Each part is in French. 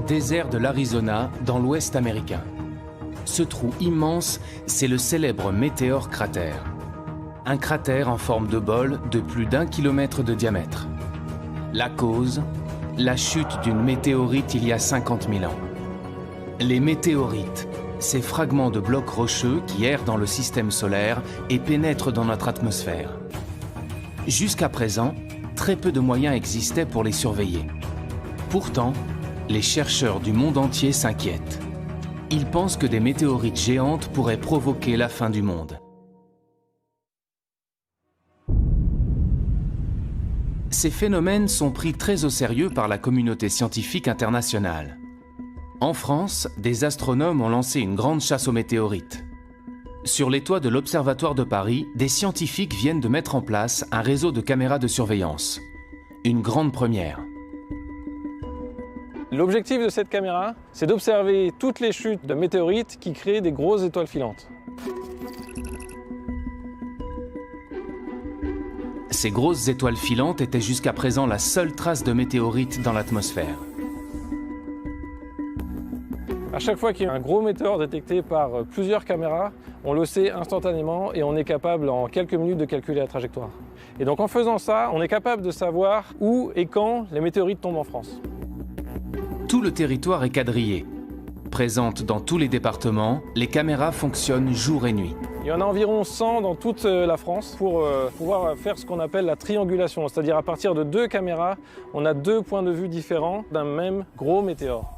Désert de l'Arizona, dans l'ouest américain. Ce trou immense, c'est le célèbre météore cratère. Un cratère en forme de bol de plus d'1 kilomètre de diamètre. La cause, la chute d'une météorite il y a 50 000 ans. Les météorites, ces fragments de blocs rocheux qui errent dans le système solaire et pénètrent dans notre atmosphère. Jusqu'à présent, très peu de moyens existaient pour les surveiller. Pourtant, les chercheurs du monde entier s'inquiètent. Ils pensent que des météorites géantes pourraient provoquer la fin du monde. Ces phénomènes sont pris très au sérieux par la communauté scientifique internationale. En France, des astronomes ont lancé une grande chasse aux météorites. Sur les toits de l'Observatoire de Paris, des scientifiques viennent de mettre en place un réseau de caméras de surveillance. Une grande première. L'objectif de cette caméra, c'est d'observer toutes les chutes de météorites qui créent des grosses étoiles filantes. Ces grosses étoiles filantes étaient jusqu'à présent la seule trace de météorites dans l'atmosphère. À chaque fois qu'il y a un gros météore détecté par plusieurs caméras, on le sait instantanément et on est capable en quelques minutes de calculer la trajectoire. Et donc en faisant ça, on est capable de savoir où et quand les météorites tombent en France. Tout le territoire est quadrillé. Présentes dans tous les départements, les caméras fonctionnent jour et nuit. Il y en a environ 100 dans toute la France pour pouvoir faire ce qu'on appelle la triangulation. C'est-à-dire à partir de 2 caméras, on a 2 points de vue différents d'un même gros météore.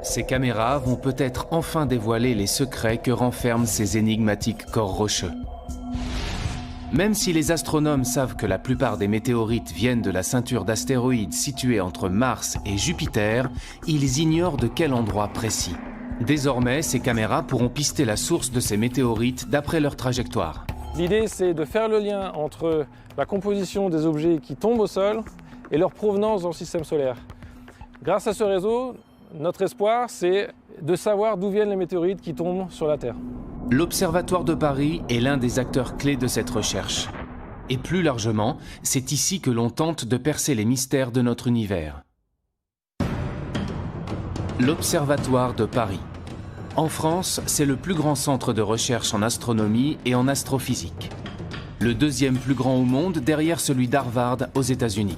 Ces caméras vont peut-être enfin dévoiler les secrets que renferment ces énigmatiques corps rocheux. Même si les astronomes savent que la plupart des météorites viennent de la ceinture d'astéroïdes située entre Mars et Jupiter, ils ignorent de quel endroit précis. Désormais, ces caméras pourront pister la source de ces météorites d'après leur trajectoire. L'idée, c'est de faire le lien entre la composition des objets qui tombent au sol et leur provenance dans le système solaire. Grâce à ce réseau, notre espoir, c'est de savoir d'où viennent les météorites qui tombent sur la Terre. L'Observatoire de Paris est l'un des acteurs clés de cette recherche. Et plus largement, c'est ici que l'on tente de percer les mystères de notre univers. L'Observatoire de Paris. En France, c'est le plus grand centre de recherche en astronomie et en astrophysique. Le deuxième plus grand au monde derrière celui d'Harvard aux États-Unis.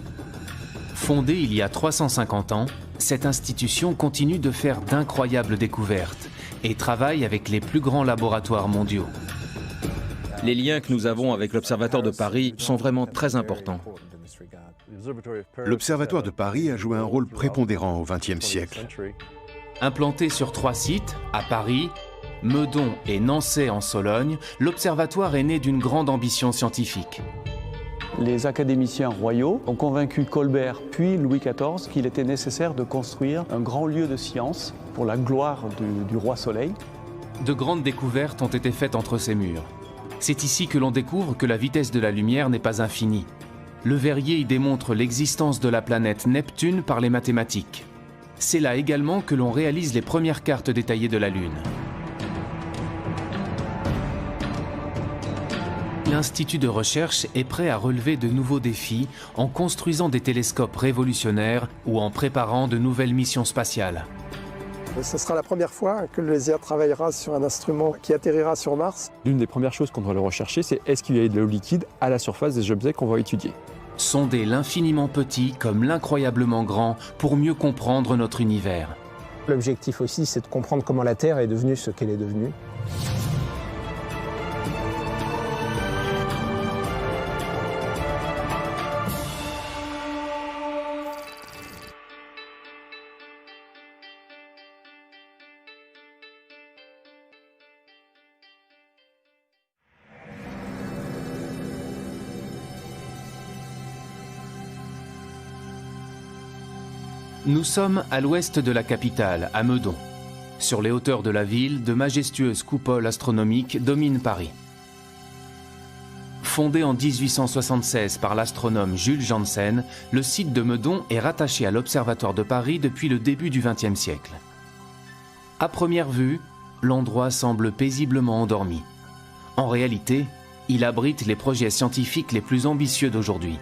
Fondée il y a 350 ans, cette institution continue de faire d'incroyables découvertes et travaille avec les plus grands laboratoires mondiaux. Les liens que nous avons avec l'Observatoire de Paris sont vraiment très importants. L'Observatoire de Paris a joué un rôle prépondérant au XXe siècle. Implanté sur 3 sites, à Paris, Meudon et Nançay en Sologne, l'Observatoire est né d'une grande ambition scientifique. Les académiciens royaux ont convaincu Colbert puis Louis XIV qu'il était nécessaire de construire un grand lieu de science pour la gloire du roi Soleil. De grandes découvertes ont été faites entre ces murs. C'est ici que l'on découvre que la vitesse de la lumière n'est pas infinie. Le Verrier y démontre l'existence de la planète Neptune par les mathématiques. C'est là également que l'on réalise les premières cartes détaillées de la Lune. L'Institut de recherche est prêt à relever de nouveaux défis en construisant des télescopes révolutionnaires ou en préparant de nouvelles missions spatiales. Ce sera la première fois que le LESIA travaillera sur un instrument qui atterrira sur Mars. L'une des premières choses qu'on doit le rechercher, c'est est-ce qu'il y a de l'eau liquide à la surface des objets qu'on va étudier. Sonder l'infiniment petit comme l'incroyablement grand pour mieux comprendre notre univers. L'objectif aussi, c'est de comprendre comment la Terre est devenue ce qu'elle est devenue. Nous sommes à l'ouest de la capitale, à Meudon. Sur les hauteurs de la ville, de majestueuses coupoles astronomiques dominent Paris. Fondé en 1876 par l'astronome Jules Janssen, le site de Meudon est rattaché à l'Observatoire de Paris depuis le début du XXe siècle. À première vue, l'endroit semble paisiblement endormi. En réalité, il abrite les projets scientifiques les plus ambitieux d'aujourd'hui.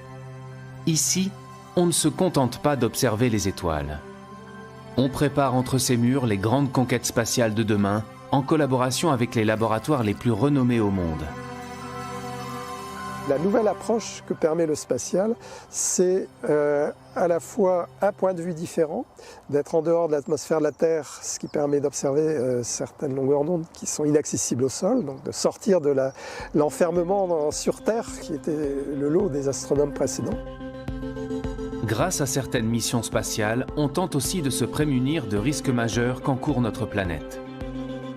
Ici, on ne se contente pas d'observer les étoiles. On prépare entre ces murs les grandes conquêtes spatiales de demain, en collaboration avec les laboratoires les plus renommés au monde. La nouvelle approche que permet le spatial, c'est à la fois un point de vue différent, d'être en dehors de l'atmosphère de la Terre, ce qui permet d'observer certaines longueurs d'onde qui sont inaccessibles au sol, donc de sortir de l'enfermement sur Terre qui était le lot des astronomes précédents. Grâce à certaines missions spatiales, on tente aussi de se prémunir de risques majeurs qu'encourt notre planète.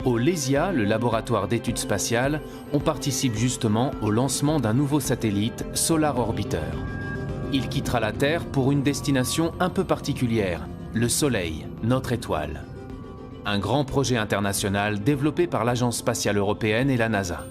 Au LESIA, le laboratoire d'études spatiales, on participe justement au lancement d'un nouveau satellite, Solar Orbiter. Il quittera la Terre pour une destination un peu particulière, le Soleil, notre étoile. Un grand projet international développé par l'Agence spatiale européenne et la NASA.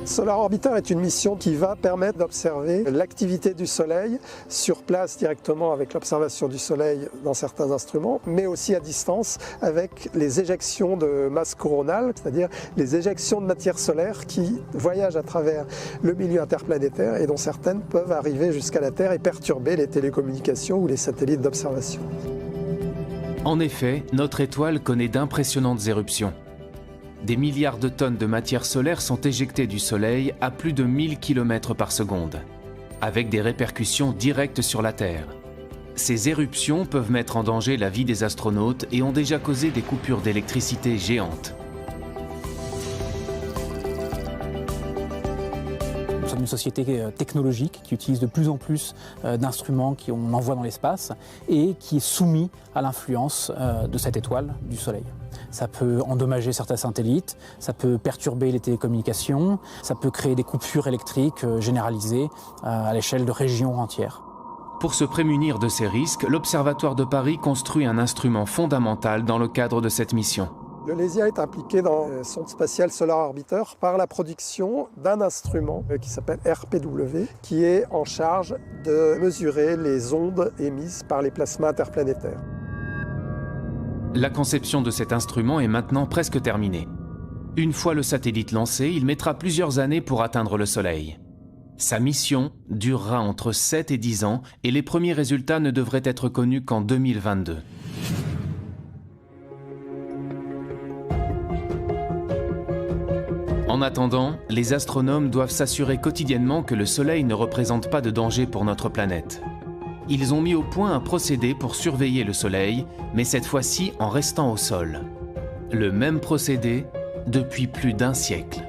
Solar Orbiter est une mission qui va permettre d'observer l'activité du Soleil sur place directement avec l'observation du Soleil dans certains instruments, mais aussi à distance avec les éjections de masse coronale, c'est-à-dire les éjections de matière solaire qui voyagent à travers le milieu interplanétaire et dont certaines peuvent arriver jusqu'à la Terre et perturber les télécommunications ou les satellites d'observation. En effet, notre étoile connaît d'impressionnantes éruptions. Des milliards de tonnes de matière solaire sont éjectées du Soleil à plus de 1000 km par seconde, avec des répercussions directes sur la Terre. Ces éruptions peuvent mettre en danger la vie des astronautes et ont déjà causé des coupures d'électricité géantes. Nous sommes une société technologique qui utilise de plus en plus d'instruments qu'on envoie dans l'espace et qui est soumis à l'influence de cette étoile du Soleil. Ça peut endommager certains satellites, ça peut perturber les télécommunications, ça peut créer des coupures électriques généralisées à l'échelle de régions entières. Pour se prémunir de ces risques, l'Observatoire de Paris construit un instrument fondamental dans le cadre de cette mission. Le LESIA est impliqué dans le sonde spatiale Solar Orbiter par la production d'un instrument qui s'appelle RPW, qui est en charge de mesurer les ondes émises par les plasmas interplanétaires. La conception de cet instrument est maintenant presque terminée. Une fois le satellite lancé, il mettra plusieurs années pour atteindre le Soleil. Sa mission durera entre 7 et 10 ans et les premiers résultats ne devraient être connus qu'en 2022. En attendant, les astronomes doivent s'assurer quotidiennement que le Soleil ne représente pas de danger pour notre planète. Ils ont mis au point un procédé pour surveiller le Soleil, mais cette fois-ci en restant au sol. Le même procédé depuis plus d'un siècle.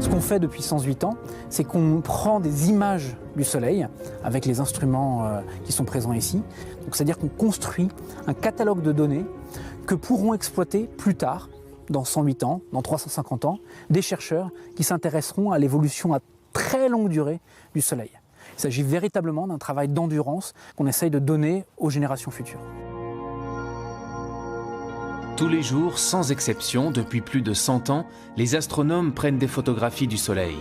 Ce qu'on fait depuis 108 ans, c'est qu'on prend des images du Soleil avec les instruments qui sont présents ici. Donc, c'est-à-dire qu'on construit un catalogue de données que pourront exploiter plus tard, dans 108 ans, dans 350 ans, des chercheurs qui s'intéresseront à l'évolution à très longue durée du Soleil. Il s'agit véritablement d'un travail d'endurance qu'on essaye de donner aux générations futures. Tous les jours, sans exception, depuis plus de 100 ans, les astronomes prennent des photographies du Soleil.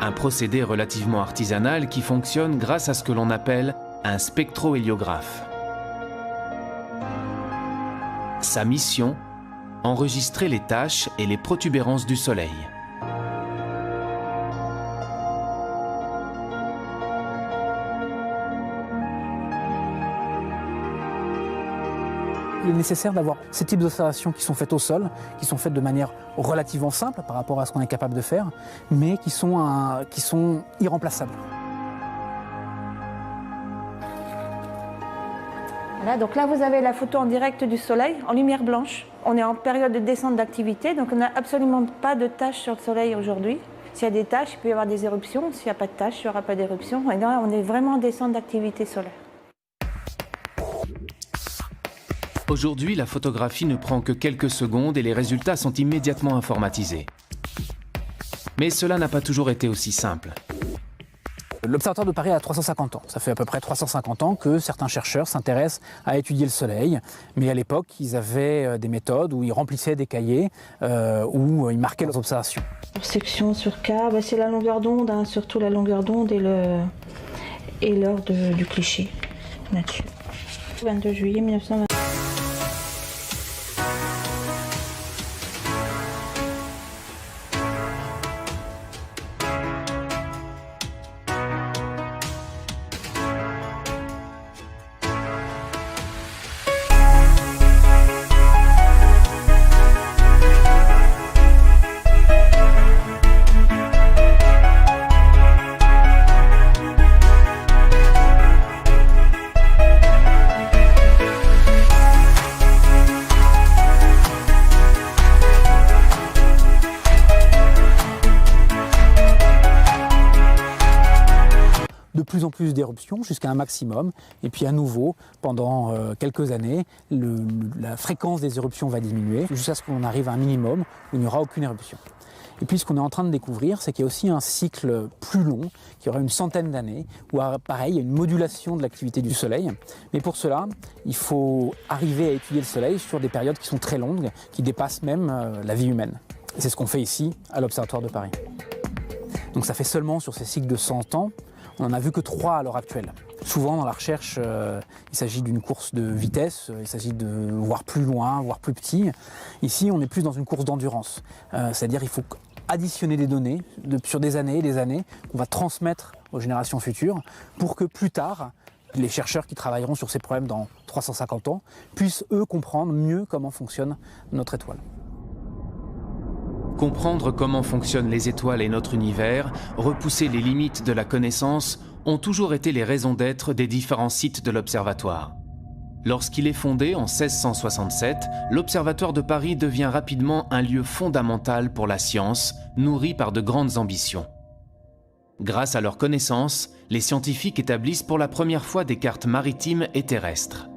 Un procédé relativement artisanal qui fonctionne grâce à ce que l'on appelle un spectrohéliographe. Sa mission, enregistrer les taches et les protubérances du Soleil. Il est nécessaire d'avoir ces types d'observations qui sont faites au sol, qui sont faites de manière relativement simple par rapport à ce qu'on est capable de faire, mais qui sont irremplaçables. Voilà, donc là vous avez la photo en direct du Soleil, en lumière blanche. On est en période de descente d'activité, donc on n'a absolument pas de taches sur le Soleil aujourd'hui. S'il y a des taches, il peut y avoir des éruptions. S'il n'y a pas de taches, il n'y aura pas d'éruption. Et là, on est vraiment en descente d'activité solaire. Aujourd'hui, la photographie ne prend que quelques secondes et les résultats sont immédiatement informatisés. Mais cela n'a pas toujours été aussi simple. L'Observatoire de Paris a 350 ans. Ça fait à peu près 350 ans que certains chercheurs s'intéressent à étudier le Soleil. Mais à l'époque, ils avaient des méthodes où ils remplissaient des cahiers, où ils marquaient leurs observations. Section sur K, c'est la longueur d'onde, hein, surtout la longueur d'onde et l'heure du cliché là-dessus. 22 juillet 1920. en plus d'éruptions jusqu'à un maximum. Et puis à nouveau, pendant quelques années, la fréquence des éruptions va diminuer jusqu'à ce qu'on arrive à un minimum où il n'y aura aucune éruption. Et puis ce qu'on est en train de découvrir, c'est qu'il y a aussi un cycle plus long, qui aura une centaine d'années, où pareil, il y a une modulation de l'activité du Soleil. Mais pour cela, il faut arriver à étudier le Soleil sur des périodes qui sont très longues, qui dépassent même la vie humaine. Et c'est ce qu'on fait ici, à l'Observatoire de Paris. Donc ça fait seulement sur ces cycles de 100 ans, on n'en a vu que 3 à l'heure actuelle. Souvent dans la recherche, il s'agit d'une course de vitesse, il s'agit de voir plus loin, voir plus petit. Ici, on est plus dans une course d'endurance. C'est-à-dire qu'il faut additionner des données sur des années et des années qu'on va transmettre aux générations futures pour que plus tard, les chercheurs qui travailleront sur ces problèmes dans 350 ans puissent eux comprendre mieux comment fonctionne notre étoile. Comprendre comment fonctionnent les étoiles et notre univers, repousser les limites de la connaissance, ont toujours été les raisons d'être des différents sites de l'Observatoire. Lorsqu'il est fondé en 1667, l'Observatoire de Paris devient rapidement un lieu fondamental pour la science, nourri par de grandes ambitions. Grâce à leurs connaissances, les scientifiques établissent pour la première fois des cartes maritimes et terrestres.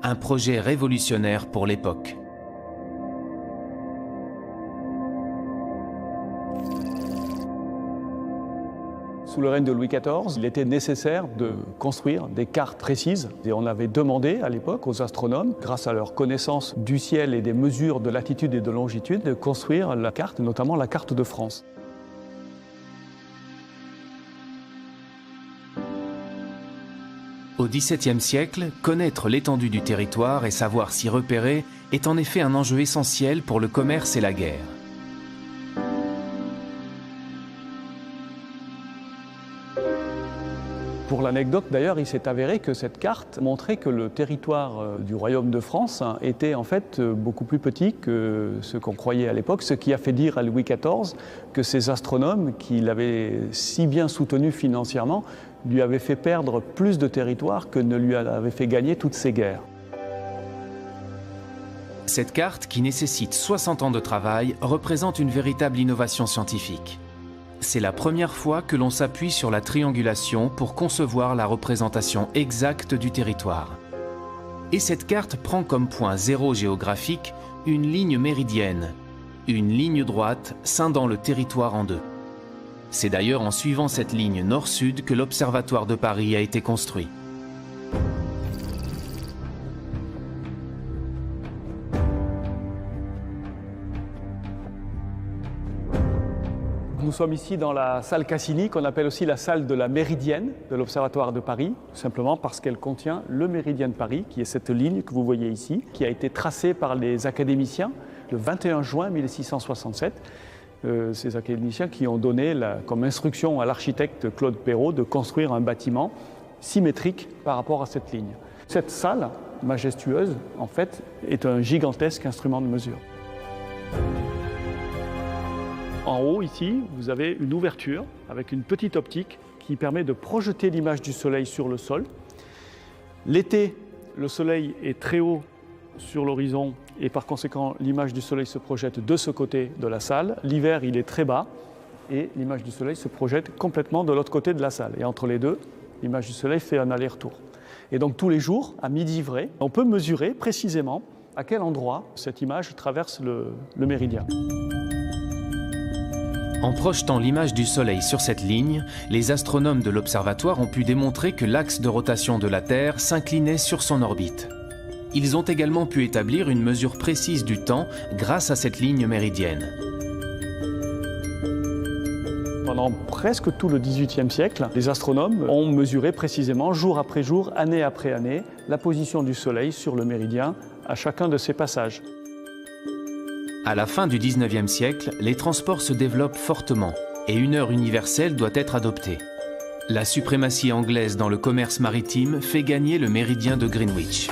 Un projet révolutionnaire pour l'époque. Sous le règne de Louis XIV, il était nécessaire de construire des cartes précises. Et on avait demandé à l'époque aux astronomes, grâce à leur connaissance du ciel et des mesures de latitude et de longitude, de construire la carte, notamment la carte de France. Au XVIIe siècle, connaître l'étendue du territoire et savoir s'y repérer est en effet un enjeu essentiel pour le commerce et la guerre. Pour l'anecdote d'ailleurs, il s'est avéré que cette carte montrait que le territoire du royaume de France était en fait beaucoup plus petit que ce qu'on croyait à l'époque, ce qui a fait dire à Louis XIV que ces astronomes, qui l'avaient si bien soutenu financièrement, lui avaient fait perdre plus de territoire que ne lui avait fait gagner toutes ces guerres. Cette carte, qui nécessite 60 ans de travail, représente une véritable innovation scientifique. C'est la première fois que l'on s'appuie sur la triangulation pour concevoir la représentation exacte du territoire. Et cette carte prend comme point zéro géographique une ligne méridienne, une ligne droite scindant le territoire en deux. C'est d'ailleurs en suivant cette ligne nord-sud que l'Observatoire de Paris a été construit. Nous sommes ici dans la salle Cassini, qu'on appelle aussi la salle de la Méridienne de l'Observatoire de Paris, tout simplement parce qu'elle contient le Méridien de Paris, qui est cette ligne que vous voyez ici, qui a été tracée par les académiciens le 21 juin 1667. Ces académiciens qui ont donné comme instruction à l'architecte Claude Perrault de construire un bâtiment symétrique par rapport à cette ligne. Cette salle majestueuse, en fait, est un gigantesque instrument de mesure. En haut, ici, vous avez une ouverture avec une petite optique qui permet de projeter l'image du Soleil sur le sol. L'été, le Soleil est très haut sur l'horizon et par conséquent, l'image du Soleil se projette de ce côté de la salle. L'hiver, il est très bas et l'image du Soleil se projette complètement de l'autre côté de la salle. Et entre les deux, l'image du Soleil fait un aller-retour. Et donc tous les jours, à midi vrai, on peut mesurer précisément à quel endroit cette image traverse le méridien. En projetant l'image du Soleil sur cette ligne, les astronomes de l'Observatoire ont pu démontrer que l'axe de rotation de la Terre s'inclinait sur son orbite. Ils ont également pu établir une mesure précise du temps grâce à cette ligne méridienne. Pendant presque tout le XVIIIe siècle, les astronomes ont mesuré précisément, jour après jour, année après année, la position du Soleil sur le méridien à chacun de ses passages. À la fin du XIXe siècle, les transports se développent fortement et une heure universelle doit être adoptée. La suprématie anglaise dans le commerce maritime fait gagner le méridien de Greenwich.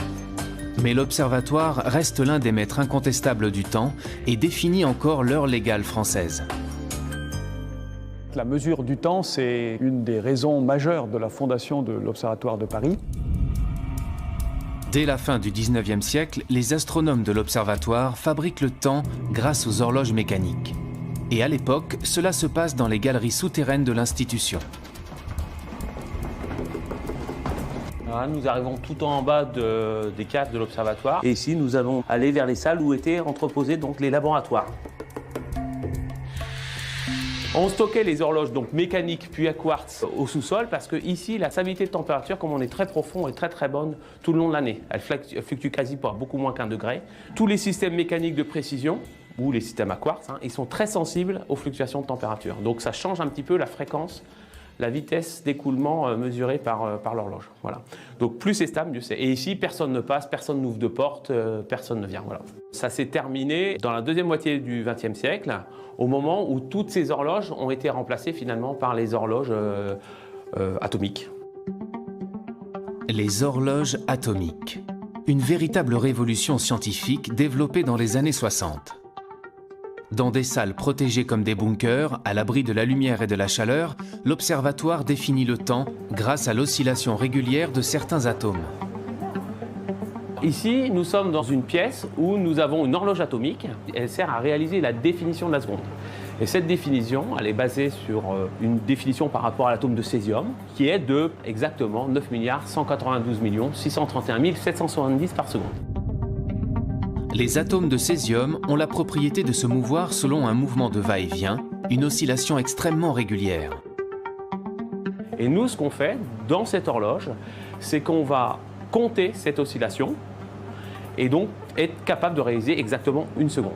Mais l'Observatoire reste l'un des maîtres incontestables du temps et définit encore l'heure légale française. La mesure du temps, c'est une des raisons majeures de la fondation de l'Observatoire de Paris. Dès la fin du XIXe siècle, les astronomes de l'Observatoire fabriquent le temps grâce aux horloges mécaniques. Et à l'époque, cela se passe dans les galeries souterraines de l'institution. Voilà, nous arrivons tout en bas des caves de l'observatoire. Et ici, nous allons aller vers les salles où étaient entreposés donc, les laboratoires. On stockait les horloges donc mécaniques puis à quartz au sous-sol parce que ici la stabilité de température, comme on est très profond, est très bonne tout le long de l'année. Elle fluctue quasi pas beaucoup moins qu'1 degré. Tous les systèmes mécaniques de précision ou les systèmes à quartz, ils sont très sensibles aux fluctuations de température. Donc ça change un petit peu la fréquence, la vitesse d'écoulement mesurée par l'horloge. Voilà. Donc plus c'est stable, mieux c'est. Et ici, personne ne passe, personne n'ouvre de porte, personne ne vient. Voilà. Ça s'est terminé dans la deuxième moitié du XXe siècle, au moment où toutes ces horloges ont été remplacées finalement par les horloges atomiques. Les horloges atomiques. Une véritable révolution scientifique développée dans les années 60. Dans des salles protégées comme des bunkers, à l'abri de la lumière et de la chaleur, l'observatoire définit le temps grâce à l'oscillation régulière de certains atomes. Ici, nous sommes dans une pièce où nous avons une horloge atomique. Elle sert à réaliser la définition de la seconde. Et cette définition, elle est basée sur une définition par rapport à l'atome de césium, qui est de exactement 9 192 631 770 par seconde. Les atomes de césium ont la propriété de se mouvoir selon un mouvement de va-et-vient, une oscillation extrêmement régulière. Et nous, ce qu'on fait dans cette horloge, c'est qu'on va compter cette oscillation et donc être capable de réaliser exactement une seconde.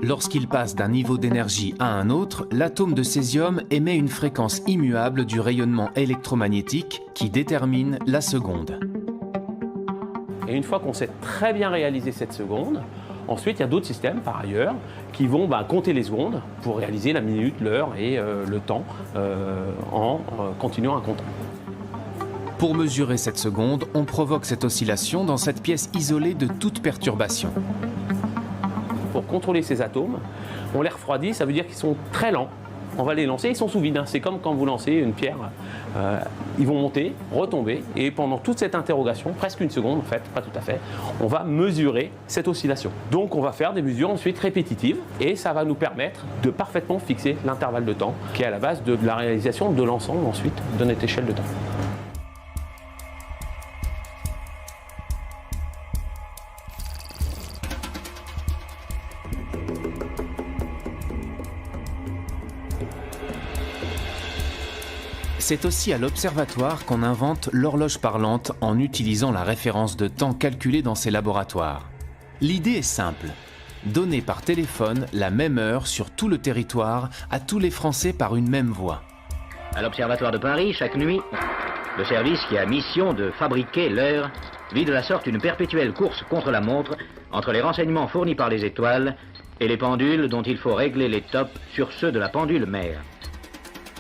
Lorsqu'il passe d'un niveau d'énergie à un autre, l'atome de césium émet une fréquence immuable du rayonnement électromagnétique qui détermine la seconde. Et une fois qu'on sait très bien réaliser cette seconde, ensuite il y a d'autres systèmes par ailleurs qui vont compter les secondes pour réaliser la minute, l'heure et le temps en continuant à compter. Pour mesurer cette seconde, on provoque cette oscillation dans cette pièce isolée de toute perturbation. Pour contrôler ces atomes, on les refroidit, ça veut dire qu'ils sont très lents. On va les lancer, ils sont sous vide. C'est comme quand vous lancez une pierre. Ils vont monter, retomber, et pendant toute cette interrogation, presque une seconde en fait, pas tout à fait, on va mesurer cette oscillation. Donc on va faire des mesures ensuite répétitives, et ça va nous permettre de parfaitement fixer l'intervalle de temps, qui est à la base de la réalisation de l'ensemble ensuite de notre échelle de temps. C'est aussi à l'observatoire qu'on invente l'horloge parlante en utilisant la référence de temps calculée dans ces laboratoires. L'idée est simple, donner par téléphone la même heure sur tout le territoire à tous les Français par une même voie. À l'Observatoire de Paris, chaque nuit, le service qui a mission de fabriquer l'heure vit de la sorte une perpétuelle course contre la montre entre les renseignements fournis par les étoiles et les pendules dont il faut régler les tops sur ceux de la pendule mère.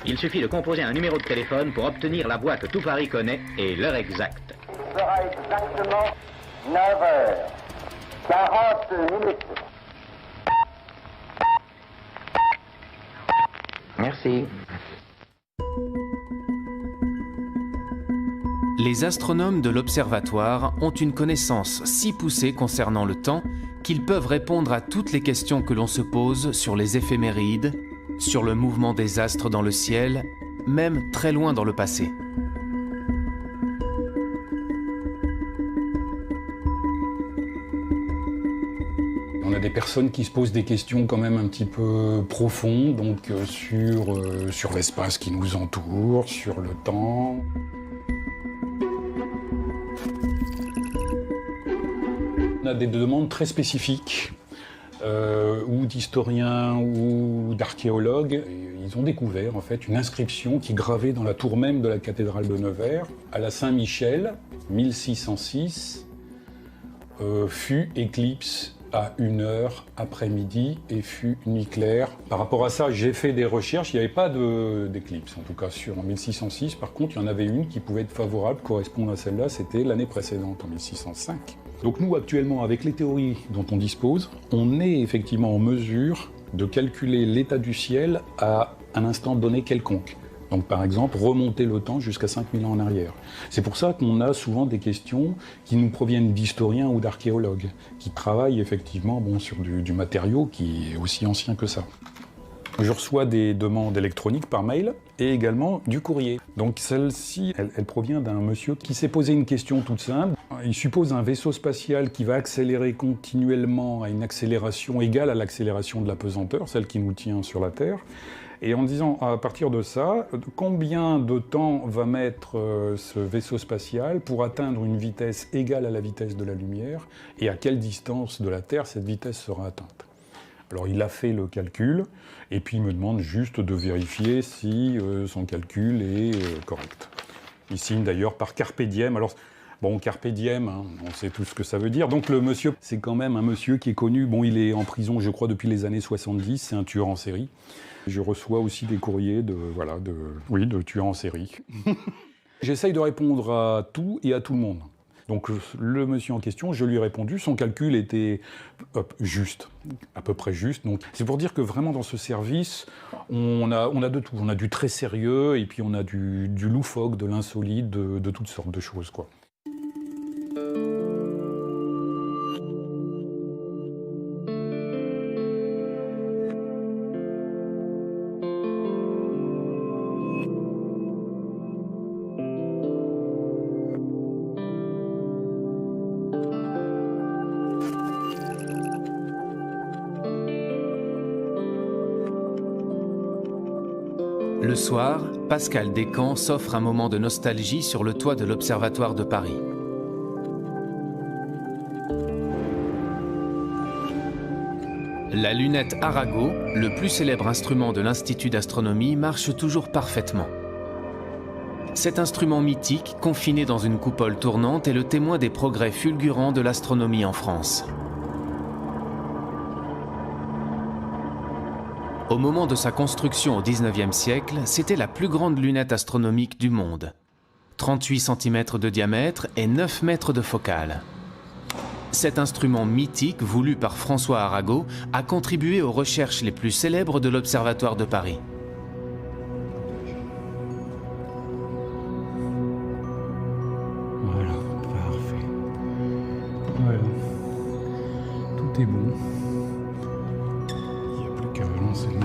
Il suffit de composer un numéro de téléphone pour obtenir la voix que tout Paris connaît et l'heure exacte. Il sera exactement 9h40. Merci. Les astronomes de l'observatoire ont une connaissance si poussée concernant le temps qu'ils peuvent répondre à toutes les questions que l'on se pose sur les éphémérides, sur le mouvement des astres dans le ciel, même très loin dans le passé. On a des personnes qui se posent des questions quand même un petit peu profondes, donc sur l'espace qui nous entoure, sur le temps. On a des demandes très spécifiques, ou d'historiens ou d'archéologues. Ils ont découvert en fait une inscription qui gravée dans la tour même de la cathédrale de Nevers, à la Saint-Michel, 1606, fut éclipse à 1h après-midi et fut nuit claire. Par rapport à ça, j'ai fait des recherches, il n'y avait pas d'éclipse, en tout cas en 1606. Par contre, il y en avait une qui pouvait être favorable, correspondre à celle-là, c'était l'année précédente, en 1605. Donc nous, actuellement, avec les théories dont on dispose, on est effectivement en mesure de calculer l'état du ciel à un instant donné quelconque. Donc par exemple, remonter le temps jusqu'à 5000 ans en arrière. C'est pour ça qu'on a souvent des questions qui nous proviennent d'historiens ou d'archéologues, qui travaillent effectivement sur du matériau qui est aussi ancien que ça. Je reçois des demandes électroniques par mail et également du courrier. Donc celle-ci, elle provient d'un monsieur qui s'est posé une question toute simple. Il suppose un vaisseau spatial qui va accélérer continuellement à une accélération égale à l'accélération de la pesanteur, celle qui nous tient sur la Terre. Et en disant, à partir de ça, combien de temps va mettre ce vaisseau spatial pour atteindre une vitesse égale à la vitesse de la lumière et à quelle distance de la Terre cette vitesse sera atteinte. Alors il a fait le calcul, et puis il me demande juste de vérifier si son calcul est correct. Il signe d'ailleurs par Carpe Diem. Alors, bon, Carpe Diem, hein, on sait tout ce que ça veut dire. Donc le monsieur, c'est quand même un monsieur qui est connu. Bon, il est en prison, je crois, depuis les années 70, c'est un tueur en série. Je reçois aussi des courriers de tueurs en série. J'essaye de répondre à tout et à tout le monde. Donc le monsieur en question, je lui ai répondu, son calcul était juste, à peu près juste. Donc c'est pour dire que vraiment dans ce service, on a de tout. On a du très sérieux et puis on a du loufoque, de l'insolite, de toutes sortes de choses, quoi. Le soir, Pascal Descamps s'offre un moment de nostalgie sur le toit de l'Observatoire de Paris. La lunette Arago, le plus célèbre instrument de l'Institut d'astronomie, marche toujours parfaitement. Cet instrument mythique, confiné dans une coupole tournante, est le témoin des progrès fulgurants de l'astronomie en France. Au moment de sa construction au XIXe siècle, c'était la plus grande lunette astronomique du monde. 38 cm de diamètre et 9 mètres de focale. Cet instrument mythique, voulu par François Arago, a contribué aux recherches les plus célèbres de l'Observatoire de Paris. Voilà, parfait. Voilà. Tout est bon. Il n'y a plus qu'à relancer le moteur.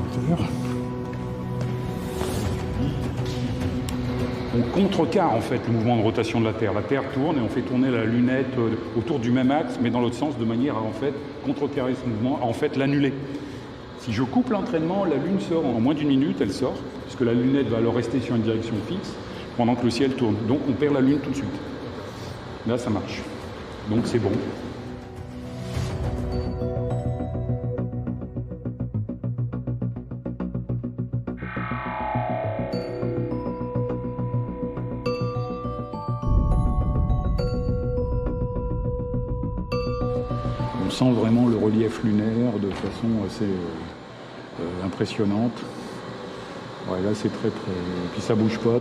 On contrecarre en fait le mouvement de rotation de la Terre. La Terre tourne et on fait tourner la lunette autour du même axe, mais dans l'autre sens, de manière à en fait contrecarrer ce mouvement, à en fait l'annuler. Si je coupe l'entraînement, la Lune sort en moins d'une minute, elle sort, puisque la lunette va alors rester sur une direction fixe, pendant que le ciel tourne. Donc on perd la Lune tout de suite. Là, ça marche. Donc c'est bon. On sent vraiment le relief lunaire de façon assez impressionnante. Ouais, là, c'est très. Et puis ça bouge pas.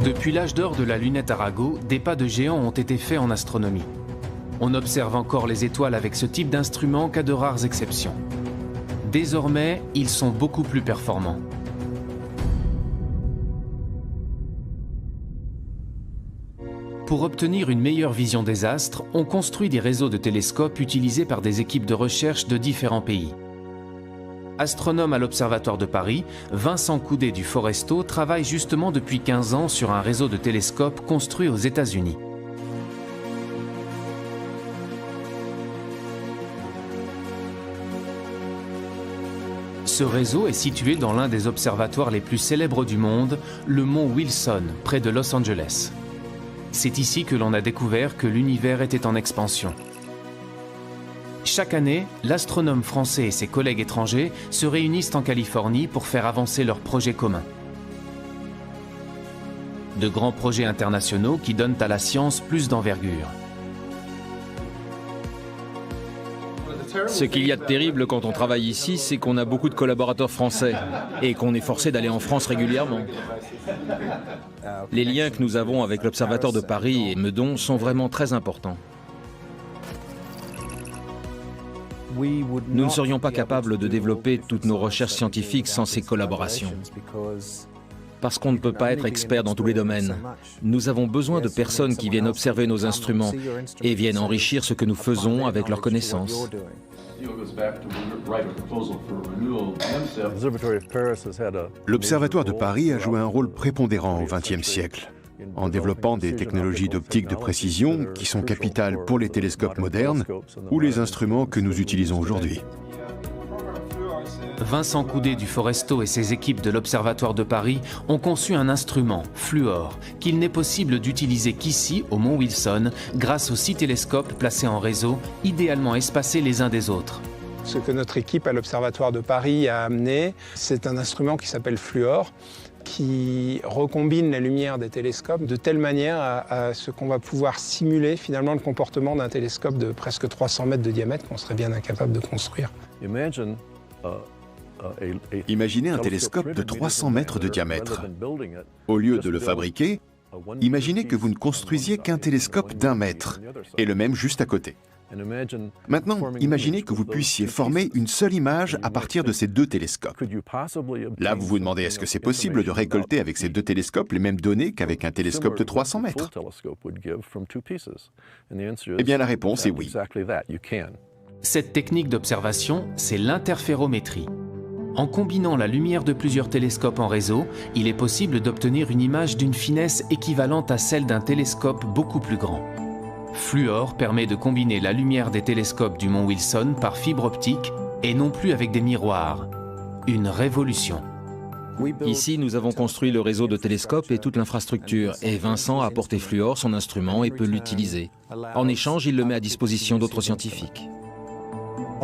Depuis l'âge d'or de la lunette Arago, des pas de géant ont été faits en astronomie. On observe encore les étoiles avec ce type d'instrument qu'à de rares exceptions. Désormais, ils sont beaucoup plus performants. Pour obtenir une meilleure vision des astres, on construit des réseaux de télescopes utilisés par des équipes de recherche de différents pays. Astronome à l'Observatoire de Paris, Vincent Coudet du Foresto travaille justement depuis 15 ans sur un réseau de télescopes construit aux États-Unis. Ce réseau est situé dans l'un des observatoires les plus célèbres du monde, le mont Wilson, près de Los Angeles. C'est ici que l'on a découvert que l'univers était en expansion. Chaque année, l'astronome français et ses collègues étrangers se réunissent en Californie pour faire avancer leurs projets communs. De grands projets internationaux qui donnent à la science plus d'envergure. Ce qu'il y a de terrible quand on travaille ici, c'est qu'on a beaucoup de collaborateurs français et qu'on est forcé d'aller en France régulièrement. Les liens que nous avons avec l'Observatoire de Paris et Meudon sont vraiment très importants. Nous ne serions pas capables de développer toutes nos recherches scientifiques sans ces collaborations. parce qu'on ne peut pas être expert dans tous les domaines. Nous avons besoin de personnes qui viennent observer nos instruments et viennent enrichir ce que nous faisons avec leurs connaissances. L'Observatoire de Paris a joué un rôle prépondérant au XXe siècle, en développant des technologies d'optique de précision qui sont capitales pour les télescopes modernes ou les instruments que nous utilisons aujourd'hui. Vincent Coudet du Foresto et ses équipes de l'Observatoire de Paris ont conçu un instrument, Fluor, qu'il n'est possible d'utiliser qu'ici, au Mont Wilson, grâce aux 6 télescopes placés en réseau, idéalement espacés les uns des autres. Ce que notre équipe à l'Observatoire de Paris a amené, c'est un instrument qui s'appelle Fluor, qui recombine la lumière des télescopes de telle manière à ce qu'on va pouvoir simuler finalement le comportement d'un télescope de presque 300 mètres de diamètre qu'on serait bien incapable de construire. Imaginez un télescope de 300 mètres de diamètre. Au lieu de le fabriquer, imaginez que vous ne construisiez qu'un télescope d'1 mètre, et le même juste à côté. Maintenant, imaginez que vous puissiez former une seule image à partir de ces 2 télescopes. Là, vous vous demandez, est-ce que c'est possible de récolter avec ces 2 télescopes les mêmes données qu'avec un télescope de 300 mètres? Eh bien, la réponse est oui. Cette technique d'observation, c'est l'interférométrie. En combinant la lumière de plusieurs télescopes en réseau, il est possible d'obtenir une image d'une finesse équivalente à celle d'un télescope beaucoup plus grand. Fluor permet de combiner la lumière des télescopes du Mont Wilson par fibre optique et non plus avec des miroirs. Une révolution. Ici, nous avons construit le réseau de télescopes et toute l'infrastructure, et Vincent a apporté Fluor, son instrument, et peut l'utiliser. En échange, il le met à disposition d'autres scientifiques.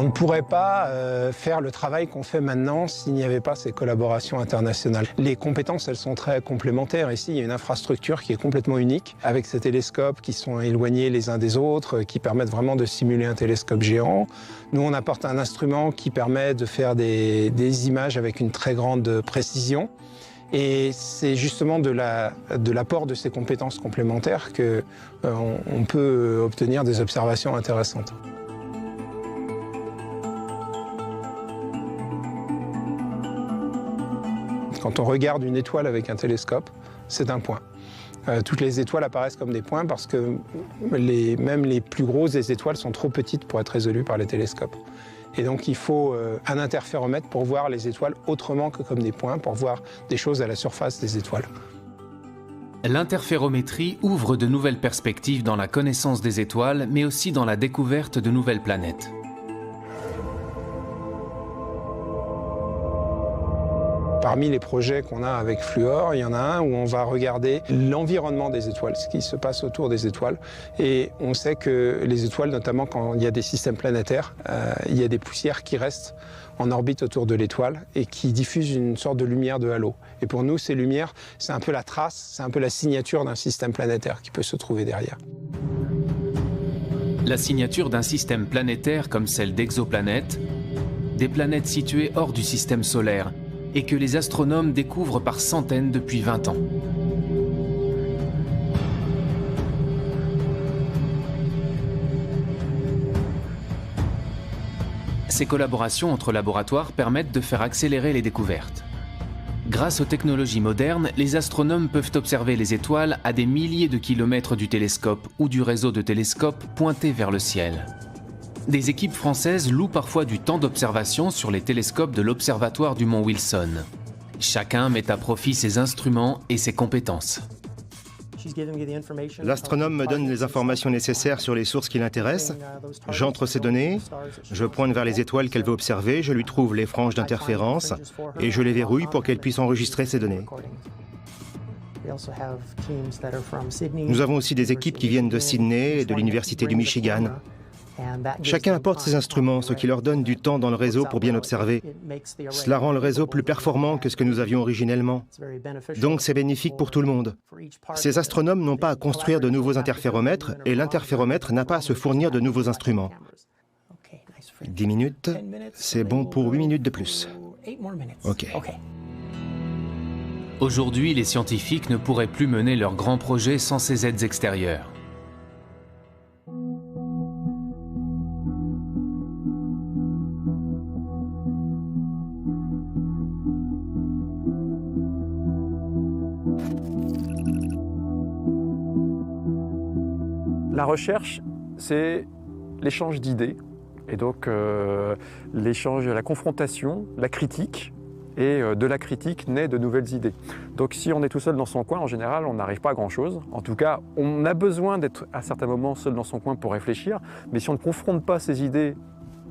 On ne pourrait pas faire le travail qu'on fait maintenant s'il n'y avait pas ces collaborations internationales. Les compétences, elles sont très complémentaires. Ici, il y a une infrastructure qui est complètement unique, avec ces télescopes qui sont éloignés les uns des autres, qui permettent vraiment de simuler un télescope géant. Nous, on apporte un instrument qui permet de faire des images avec une très grande précision. Et c'est justement de l'apport de ces compétences complémentaires qu'on peut obtenir des observations intéressantes. Quand on regarde une étoile avec un télescope, c'est un point. Toutes les étoiles apparaissent comme des points parce que même les plus grosses des étoiles sont trop petites pour être résolues par les télescopes. Et donc il faut un interféromètre pour voir les étoiles autrement que comme des points, pour voir des choses à la surface des étoiles. L'interférométrie ouvre de nouvelles perspectives dans la connaissance des étoiles, mais aussi dans la découverte de nouvelles planètes. Parmi les projets qu'on a avec Fluor, il y en a un où on va regarder l'environnement des étoiles, ce qui se passe autour des étoiles. Et on sait que les étoiles, notamment quand il y a des systèmes planétaires, il y a des poussières qui restent en orbite autour de l'étoile et qui diffusent une sorte de lumière de halo. Et pour nous, ces lumières, c'est un peu la trace, c'est un peu la signature d'un système planétaire qui peut se trouver derrière. La signature d'un système planétaire comme celle d'exoplanètes, des planètes situées hors du système solaire, et que les astronomes découvrent par centaines depuis 20 ans. Ces collaborations entre laboratoires permettent de faire accélérer les découvertes. Grâce aux technologies modernes, les astronomes peuvent observer les étoiles à des milliers de kilomètres du télescope ou du réseau de télescopes pointés vers le ciel. Des équipes françaises louent parfois du temps d'observation sur les télescopes de l'Observatoire du Mont Wilson. Chacun met à profit ses instruments et ses compétences. L'astronome me donne les informations nécessaires sur les sources qui l'intéressent. J'entre ces données, je pointe vers les étoiles qu'elle veut observer, je lui trouve les franges d'interférence et je les verrouille pour qu'elle puisse enregistrer ces données. Nous avons aussi des équipes qui viennent de Sydney et de l'Université du Michigan. Chacun apporte ses instruments, ce qui leur donne du temps dans le réseau pour bien observer. Cela rend le réseau plus performant que ce que nous avions originellement. Donc c'est bénéfique pour tout le monde. Ces astronomes n'ont pas à construire de nouveaux interféromètres et l'interféromètre n'a pas à se fournir de nouveaux instruments. 10 minutes, c'est bon pour 8 minutes de plus. OK. Aujourd'hui, les scientifiques ne pourraient plus mener leurs grands projets sans ces aides extérieures. La recherche, c'est l'échange d'idées, et donc l'échange, la confrontation, la critique, et de la critique naît de nouvelles idées. Donc si on est tout seul dans son coin, en général, on n'arrive pas à grand-chose. En tout cas, on a besoin d'être à certains moments seul dans son coin pour réfléchir, mais si on ne confronte pas ces idées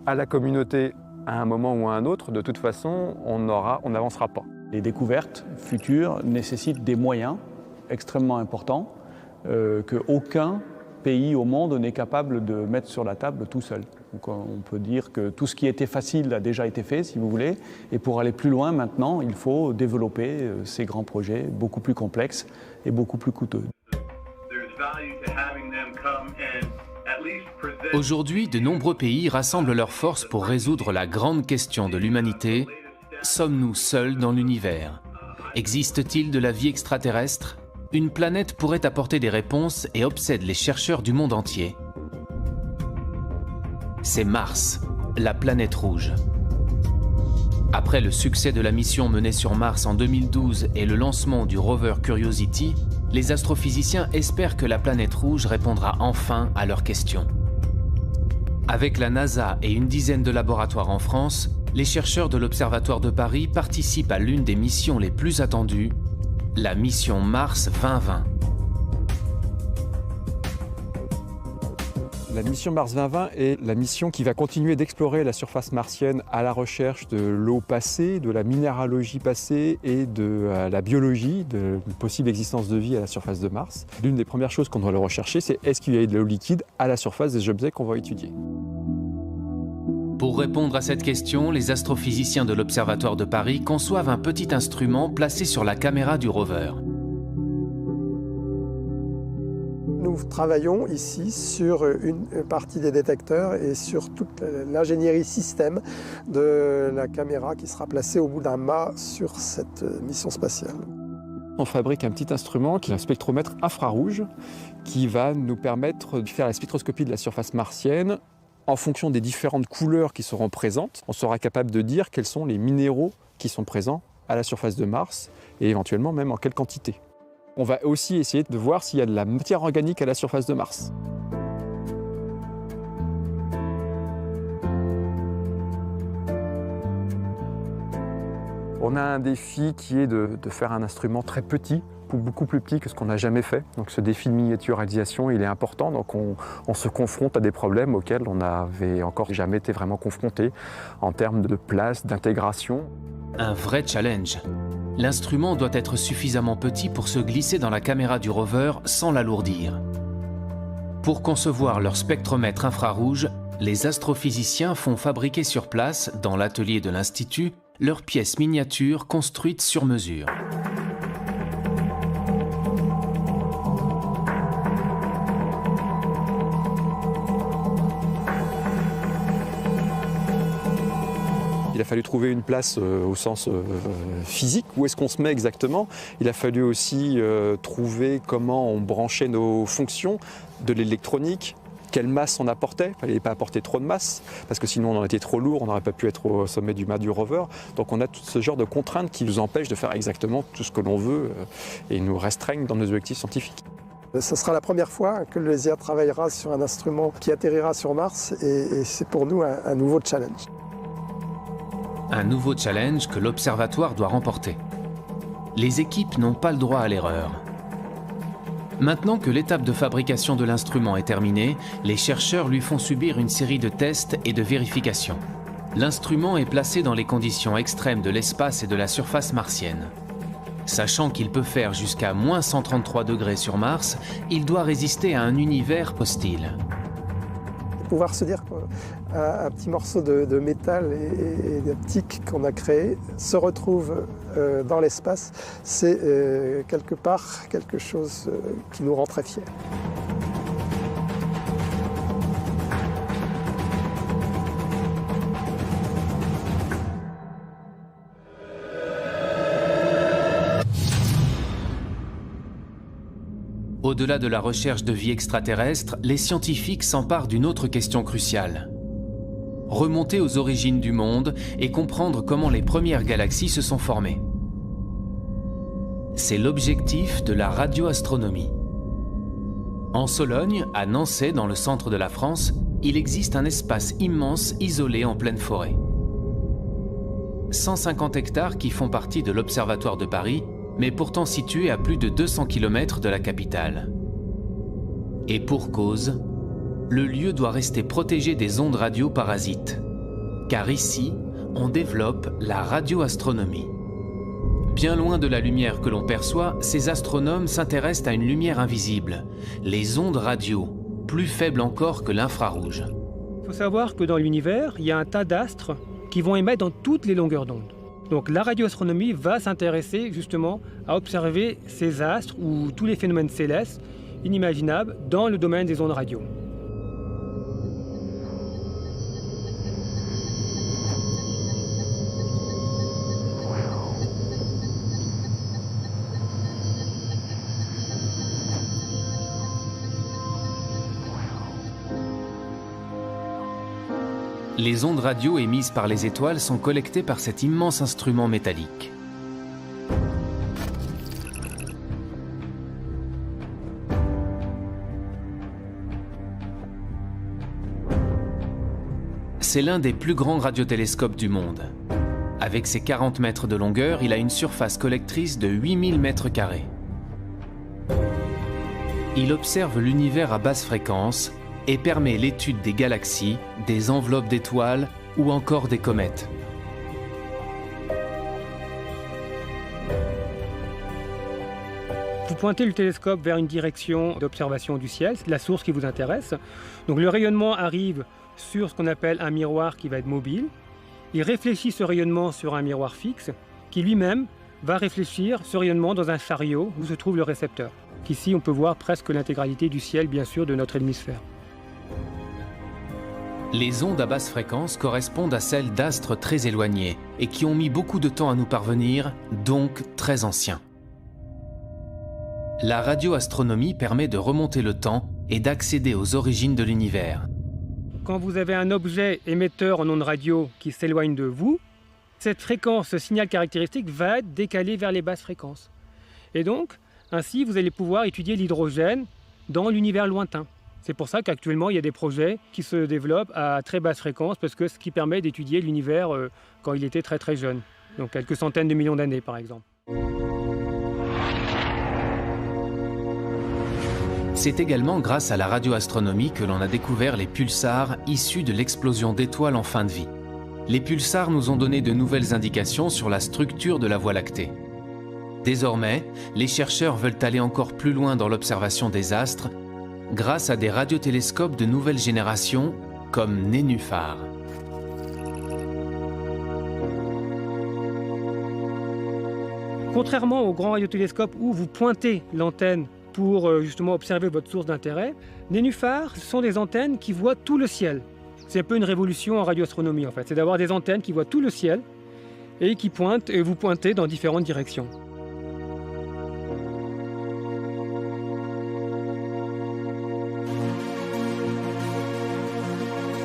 à la communauté à un moment ou à un autre, de toute façon, on n'avancera pas. Les découvertes futures nécessitent des moyens extrêmement importants qu'aucun pays au monde n'est capable de mettre sur la table tout seul. Donc on peut dire que tout ce qui était facile a déjà été fait, si vous voulez, et pour aller plus loin maintenant, il faut développer ces grands projets beaucoup plus complexes et beaucoup plus coûteux. Aujourd'hui, de nombreux pays rassemblent leurs forces pour résoudre la grande question de l'humanité. Sommes-nous seuls dans l'univers? Existe-t-il de la vie extraterrestre? Une planète pourrait apporter des réponses et obsède les chercheurs du monde entier. C'est Mars, la planète rouge. Après le succès de la mission menée sur Mars en 2012 et le lancement du rover Curiosity, les astrophysiciens espèrent que la planète rouge répondra enfin à leurs questions. Avec la NASA et une dizaine de laboratoires en France, les chercheurs de l'Observatoire de Paris participent à l'une des missions les plus attendues, la mission Mars 2020. La mission Mars 2020 est la mission qui va continuer d'explorer la surface martienne à la recherche de l'eau passée, de la minéralogie passée et de la biologie, de la possible existence de vie à la surface de Mars. L'une des premières choses qu'on doit le rechercher, c'est est-ce qu'il y a de l'eau liquide à la surface des objets qu'on va étudier. Pour répondre à cette question, les astrophysiciens de l'Observatoire de Paris conçoivent un petit instrument placé sur la caméra du rover. Nous travaillons ici sur une partie des détecteurs et sur toute l'ingénierie système de la caméra qui sera placée au bout d'un mât sur cette mission spatiale. On fabrique un petit instrument qui est un spectromètre infrarouge qui va nous permettre de faire la spectroscopie de la surface martienne. En fonction des différentes couleurs qui seront présentes, on sera capable de dire quels sont les minéraux qui sont présents à la surface de Mars et éventuellement même en quelle quantité. On va aussi essayer de voir s'il y a de la matière organique à la surface de Mars. On a un défi qui est de faire un instrument très petit, beaucoup plus petit que ce qu'on a jamais fait. Donc ce défi de miniaturisation, il est important. Donc on se confronte à des problèmes auxquels on n'avait encore jamais été vraiment confronté en termes de place, d'intégration. Un vrai challenge. L'instrument doit être suffisamment petit pour se glisser dans la caméra du rover sans l'alourdir. Pour concevoir leur spectromètre infrarouge, les astrophysiciens font fabriquer sur place, dans l'atelier de l'Institut, leurs pièces miniatures construites sur mesure. Il a fallu trouver une place au sens physique, où est-ce qu'on se met exactement. Il a fallu aussi trouver comment on branchait nos fonctions, de l'électronique, quelle masse on apportait. Il ne fallait pas apporter trop de masse, parce que sinon on aurait été trop lourd, on n'aurait pas pu être au sommet du mât du rover. Donc on a tout ce genre de contraintes qui nous empêchent de faire exactement tout ce que l'on veut et nous restreignent dans nos objectifs scientifiques. Ce sera la première fois que le LESIA travaillera sur un instrument qui atterrira sur Mars et c'est pour nous un nouveau challenge. Un nouveau challenge que l'Observatoire doit remporter. Les équipes n'ont pas le droit à l'erreur. Maintenant que l'étape de fabrication de l'instrument est terminée, les chercheurs lui font subir une série de tests et de vérifications. L'instrument est placé dans les conditions extrêmes de l'espace et de la surface martienne. Sachant qu'il peut faire jusqu'à moins 133 degrés sur Mars, il doit résister à un univers hostile. Pouvoir se dire qu'un petit morceau de métal et d'optique qu'on a créé se retrouve dans l'espace, c'est quelque part quelque chose qui nous rend très fiers. Au-delà de la recherche de vie extraterrestre, les scientifiques s'emparent d'une autre question cruciale. Remonter aux origines du monde et comprendre comment les premières galaxies se sont formées. C'est l'objectif de la radioastronomie. En Sologne, à Nançay, dans le centre de la France, il existe un espace immense isolé en pleine forêt. 150 hectares qui font partie de l'Observatoire de Paris, mais pourtant situé à plus de 200 km de la capitale. Et pour cause, le lieu doit rester protégé des ondes radio parasites. Car ici, on développe la radioastronomie. Bien loin de la lumière que l'on perçoit, ces astronomes s'intéressent à une lumière invisible, les ondes radio, plus faibles encore que l'infrarouge. Il faut savoir que dans l'univers, il y a un tas d'astres qui vont émettre dans toutes les longueurs d'onde. Donc la radioastronomie va s'intéresser justement à observer ces astres ou tous les phénomènes célestes inimaginables dans le domaine des ondes radio. Les ondes radio émises par les étoiles sont collectées par cet immense instrument métallique. C'est l'un des plus grands radiotélescopes du monde. Avec ses 40 mètres de longueur, il a une surface collectrice de 8000 mètres carrés. Il observe l'univers à basse fréquence et permet l'étude des galaxies, des enveloppes d'étoiles ou encore des comètes. Vous pointez le télescope vers une direction d'observation du ciel, c'est la source qui vous intéresse. Donc le rayonnement arrive sur ce qu'on appelle un miroir qui va être mobile. Il réfléchit ce rayonnement sur un miroir fixe qui lui-même va réfléchir ce rayonnement dans un chariot où se trouve le récepteur. Ici, on peut voir presque l'intégralité du ciel, bien sûr, de notre hémisphère. Les ondes à basse fréquence correspondent à celles d'astres très éloignés et qui ont mis beaucoup de temps à nous parvenir, donc très anciens. La radioastronomie permet de remonter le temps et d'accéder aux origines de l'univers. Quand vous avez un objet émetteur en ondes radio qui s'éloigne de vous, cette fréquence, ce signal caractéristique va être décalé vers les basses fréquences. Et donc, ainsi, vous allez pouvoir étudier l'hydrogène dans l'univers lointain. C'est pour ça qu'actuellement, il y a des projets qui se développent à très basse fréquence, parce que ce qui permet d'étudier l'univers quand il était très très jeune, donc quelques centaines de millions d'années par exemple. C'est également grâce à la radioastronomie que l'on a découvert les pulsars issus de l'explosion d'étoiles en fin de vie. Les pulsars nous ont donné de nouvelles indications sur la structure de la Voie lactée. Désormais, les chercheurs veulent aller encore plus loin dans l'observation des astres grâce à des radiotélescopes de nouvelle génération comme Nénuphar. Contrairement aux grands radiotélescopes où vous pointez l'antenne pour justement observer votre source d'intérêt, Nénuphar, ce sont des antennes qui voient tout le ciel. C'est un peu une révolution en radioastronomie en fait, c'est d'avoir des antennes qui voient tout le ciel et qui pointent et vous pointez dans différentes directions.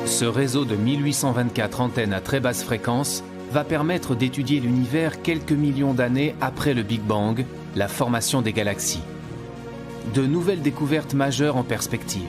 Ce réseau de 1824 antennes à très basse fréquence va permettre d'étudier l'univers quelques millions d'années après le Big Bang, la formation des galaxies. De nouvelles découvertes majeures en perspective.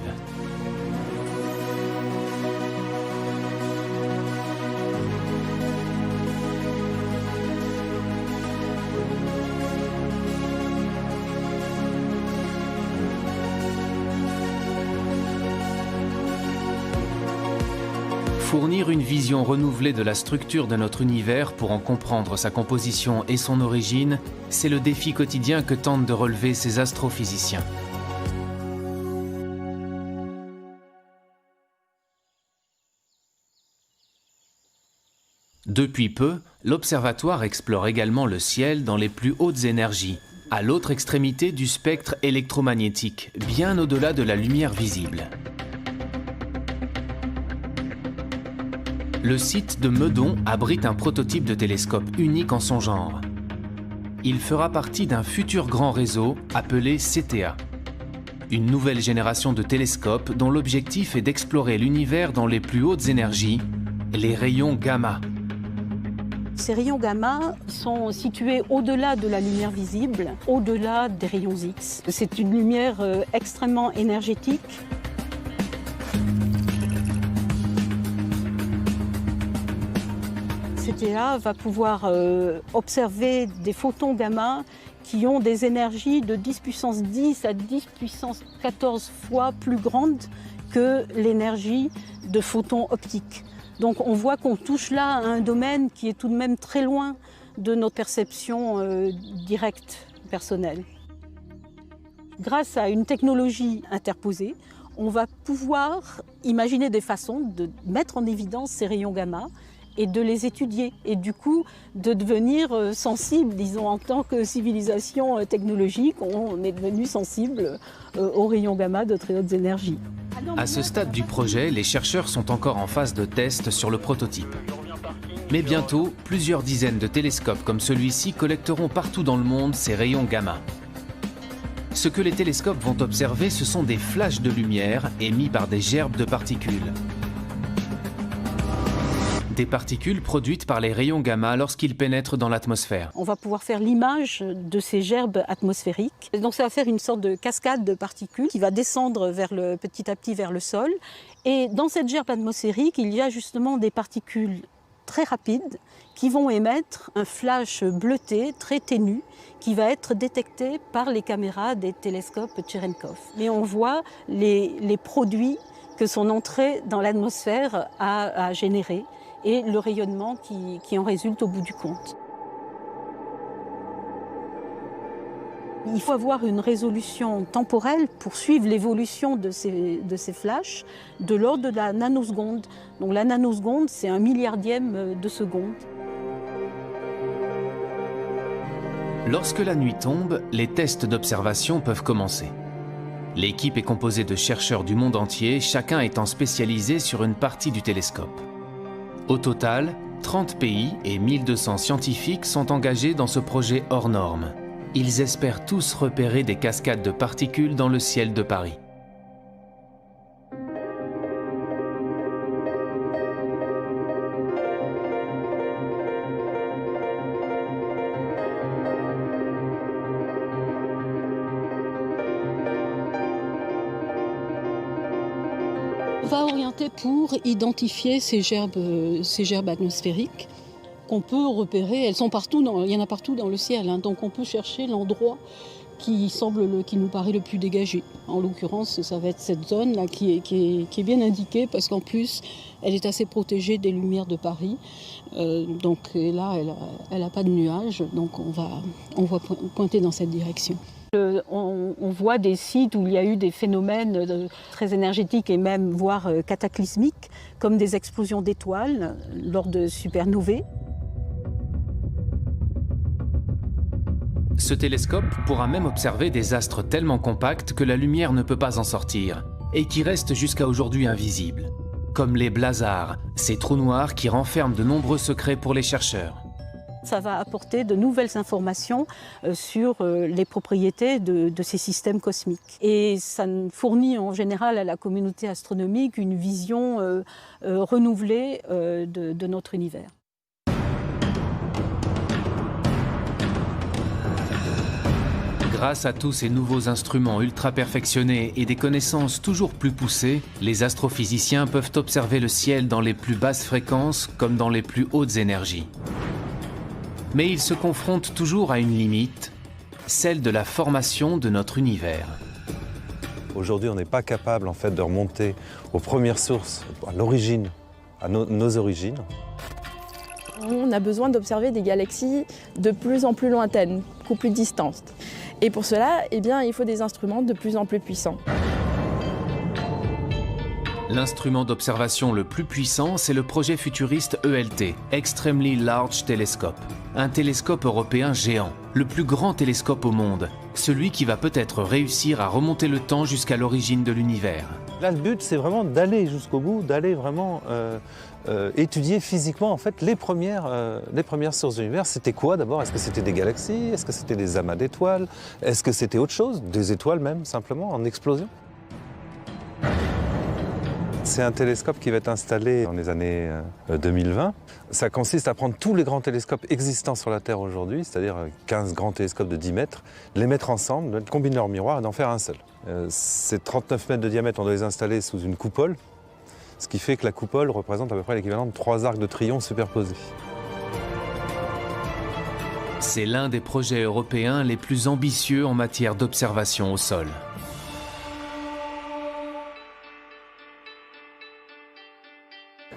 Fournir une vision renouvelée de la structure de notre univers pour en comprendre sa composition et son origine, c'est le défi quotidien que tentent de relever ces astrophysiciens. Depuis peu, l'Observatoire explore également le ciel dans les plus hautes énergies, à l'autre extrémité du spectre électromagnétique, bien au-delà de la lumière visible. Le site de Meudon abrite un prototype de télescope unique en son genre. Il fera partie d'un futur grand réseau appelé CTA. Une nouvelle génération de télescopes dont l'objectif est d'explorer l'univers dans les plus hautes énergies, les rayons gamma. Ces rayons gamma sont situés au-delà de la lumière visible, au-delà des rayons X. C'est une lumière extrêmement énergétique. CTA va pouvoir observer des photons gamma qui ont des énergies de 10 puissance 10 à 10 puissance 14 fois plus grandes que l'énergie de photons optiques. Donc on voit qu'on touche là à un domaine qui est tout de même très loin de notre perception directe, personnelle. Grâce à une technologie interposée, on va pouvoir imaginer des façons de mettre en évidence ces rayons gamma et de les étudier, et du coup de devenir sensible, disons, en tant que civilisation technologique, on est devenu sensible aux rayons gamma de très hautes énergies. À ce stade du projet, les chercheurs sont encore en phase de test sur le prototype. Mais bientôt, plusieurs dizaines de télescopes comme celui-ci collecteront partout dans le monde ces rayons gamma. Ce que les télescopes vont observer, ce sont des flashs de lumière émis par des gerbes de particules. Des particules produites par les rayons gamma lorsqu'ils pénètrent dans l'atmosphère. On va pouvoir faire l'image de ces gerbes atmosphériques. Et donc ça va faire une sorte de cascade de particules qui va descendre petit à petit vers le sol. Et dans cette gerbe atmosphérique, il y a justement des particules très rapides qui vont émettre un flash bleuté très ténu qui va être détecté par les caméras des télescopes Cherenkov. Mais on voit les produits que son entrée dans l'atmosphère a générés et le rayonnement qui en résulte au bout du compte. Il faut avoir une résolution temporelle pour suivre l'évolution de ces flashs de l'ordre de la nanoseconde. Donc la nanoseconde, c'est 1 milliardième de seconde. Lorsque la nuit tombe, les tests d'observation peuvent commencer. L'équipe est composée de chercheurs du monde entier, chacun étant spécialisé sur une partie du télescope. Au total, 30 pays et 1200 scientifiques sont engagés dans ce projet hors norme. Ils espèrent tous repérer des cascades de particules dans le ciel de Paris. On va orienter pour identifier ces gerbes atmosphériques qu'on peut repérer. Elles sont partout, il y en a partout dans le ciel, hein, donc on peut chercher l'endroit qui nous paraît le plus dégagé. En l'occurrence, ça va être cette zone-là qui est bien indiquée parce qu'en plus, elle est assez protégée des lumières de Paris. Donc là, elle n'a pas de nuages, donc on va pointer dans cette direction. On voit des sites où il y a eu des phénomènes très énergétiques et même voire cataclysmiques, comme des explosions d'étoiles lors de supernovae. Ce télescope pourra même observer des astres tellement compacts que la lumière ne peut pas en sortir et qui restent jusqu'à aujourd'hui invisibles, comme les blazars, ces trous noirs qui renferment de nombreux secrets pour les chercheurs. Ça va apporter de nouvelles informations sur les propriétés de ces systèmes cosmiques. Et ça fournit en général à la communauté astronomique une vision renouvelée de notre univers. Grâce à tous ces nouveaux instruments ultra perfectionnés et des connaissances toujours plus poussées, les astrophysiciens peuvent observer le ciel dans les plus basses fréquences comme dans les plus hautes énergies. Mais ils se confrontent toujours à une limite, celle de la formation de notre univers. Aujourd'hui, on n'est pas capable en fait de remonter aux premières sources, à l'origine, à nos origines. On a besoin d'observer des galaxies de plus en plus lointaines, beaucoup plus distantes. Et pour cela, il faut des instruments de plus en plus puissants. L'instrument d'observation le plus puissant, c'est le projet futuriste ELT, Extremely Large Telescope. Un télescope européen géant, le plus grand télescope au monde, celui qui va peut-être réussir à remonter le temps jusqu'à l'origine de l'univers. Là, le but, c'est vraiment d'aller jusqu'au bout, d'aller vraiment étudier physiquement en fait, les premières sources de l'univers. C'était quoi d'abord? Est-ce que c'était des galaxies? Est-ce que c'était des amas d'étoiles? Est-ce que c'était autre chose? Des étoiles même, simplement, en explosion? C'est un télescope qui va être installé dans les années 2020. Ça consiste à prendre tous les grands télescopes existants sur la Terre aujourd'hui, c'est-à-dire 15 grands télescopes de 10 mètres, les mettre ensemble, combiner leurs miroirs et d'en faire un seul. Ces 39 mètres de diamètre, on doit les installer sous une coupole, ce qui fait que la coupole représente à peu près l'équivalent de 3 arcs de triomphe superposés. C'est l'un des projets européens les plus ambitieux en matière d'observation au sol.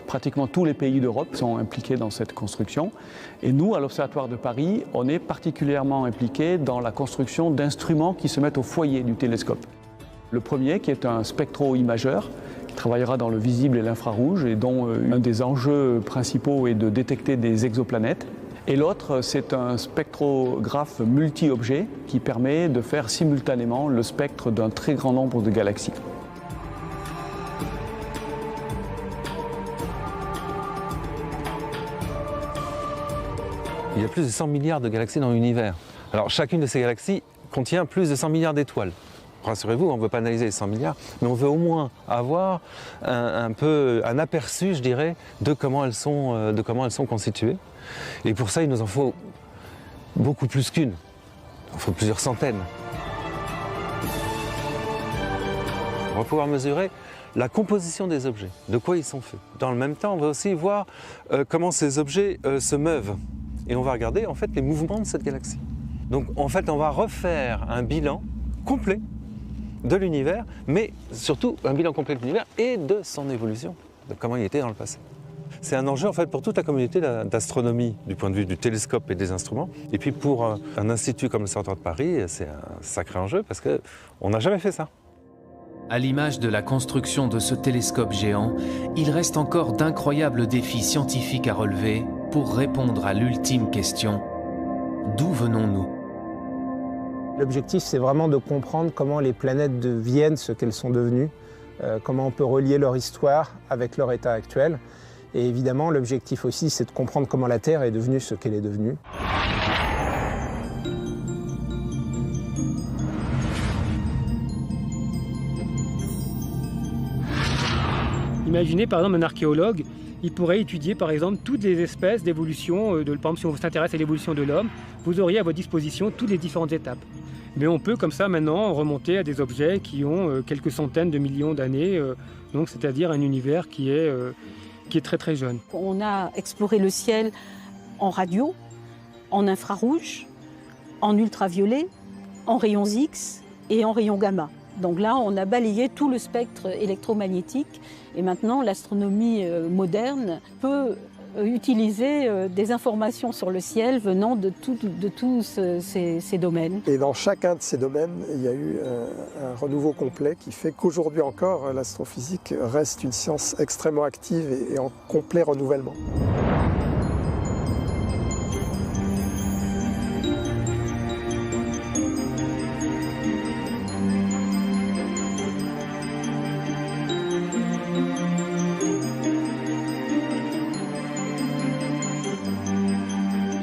Pratiquement tous les pays d'Europe sont impliqués dans cette construction. Et nous, à l'Observatoire de Paris, on est particulièrement impliqués dans la construction d'instruments qui se mettent au foyer du télescope. Le premier, qui est un spectro-imageur, qui travaillera dans le visible et l'infrarouge, et dont un des enjeux principaux est de détecter des exoplanètes. Et l'autre, c'est un spectrographe multi-objet qui permet de faire simultanément le spectre d'un très grand nombre de galaxies. Il y a plus de 100 milliards de galaxies dans l'univers. Alors chacune de ces galaxies contient plus de 100 milliards d'étoiles. Rassurez-vous, on ne veut pas analyser les 100 milliards, mais on veut au moins avoir un aperçu, je dirais, de comment elles sont constituées. Et pour ça, il nous en faut beaucoup plus qu'une. Il en faut plusieurs centaines. On va pouvoir mesurer la composition des objets, de quoi ils sont faits. Dans le même temps, on va aussi voir comment ces objets se meuvent. Et on va regarder en fait les mouvements de cette galaxie. Donc en fait, on va refaire un bilan complet de l'univers, mais surtout un bilan complet de l'univers et de son évolution, de comment il était dans le passé. C'est un enjeu en fait pour toute la communauté d'astronomie du point de vue du télescope et des instruments. Et puis pour un institut comme l'Observatoire de Paris, c'est un sacré enjeu parce qu'on n'a jamais fait ça. À l'image de la construction de ce télescope géant, il reste encore d'incroyables défis scientifiques à relever pour répondre à l'ultime question: d'où venons-nous ? L'objectif, c'est vraiment de comprendre comment les planètes deviennent ce qu'elles sont devenues, comment on peut relier leur histoire avec leur état actuel. Et évidemment, l'objectif aussi, c'est de comprendre comment la Terre est devenue ce qu'elle est devenue. Imaginez par exemple un archéologue, il pourrait étudier par exemple toutes les espèces d'évolution, par exemple si on s'intéresse à l'évolution de l'homme, vous auriez à votre disposition toutes les différentes étapes. Mais on peut comme ça maintenant remonter à des objets qui ont quelques centaines de millions d'années, donc c'est-à-dire un univers qui est très très jeune. On a exploré le ciel en radio, en infrarouge, en ultraviolet, en rayons X et en rayons gamma. Donc là, on a balayé tout le spectre électromagnétique et maintenant l'astronomie moderne peut utiliser des informations sur le ciel venant de tous ces domaines. Et dans chacun de ces domaines, il y a eu un renouveau complet qui fait qu'aujourd'hui encore, l'astrophysique reste une science extrêmement active et en complet renouvellement.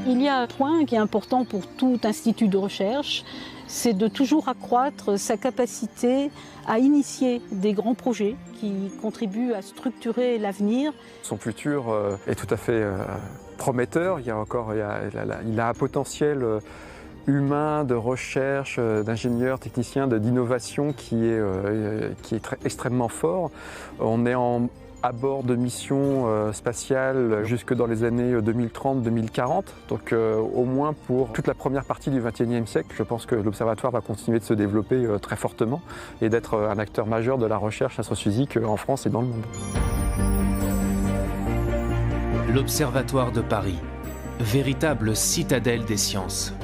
Il y a un point qui est important pour tout institut de recherche, c'est de toujours accroître sa capacité à initier des grands projets qui contribuent à structurer l'avenir. Son futur est tout à fait prometteur. Il a un potentiel humain, de recherche, d'ingénieurs, techniciens, d'innovation qui est extrêmement fort. On est à bord de missions spatiales jusque dans les années 2030-2040. Donc au moins pour toute la première partie du XXIe siècle, je pense que l'Observatoire va continuer de se développer très fortement et d'être un acteur majeur de la recherche astrophysique en France et dans le monde. L'Observatoire de Paris, véritable citadelle des sciences.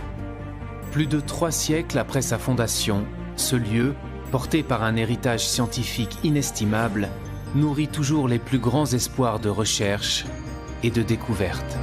Plus de 3 siècles après sa fondation, ce lieu, porté par un héritage scientifique inestimable, nourrit toujours les plus grands espoirs de recherche et de découverte.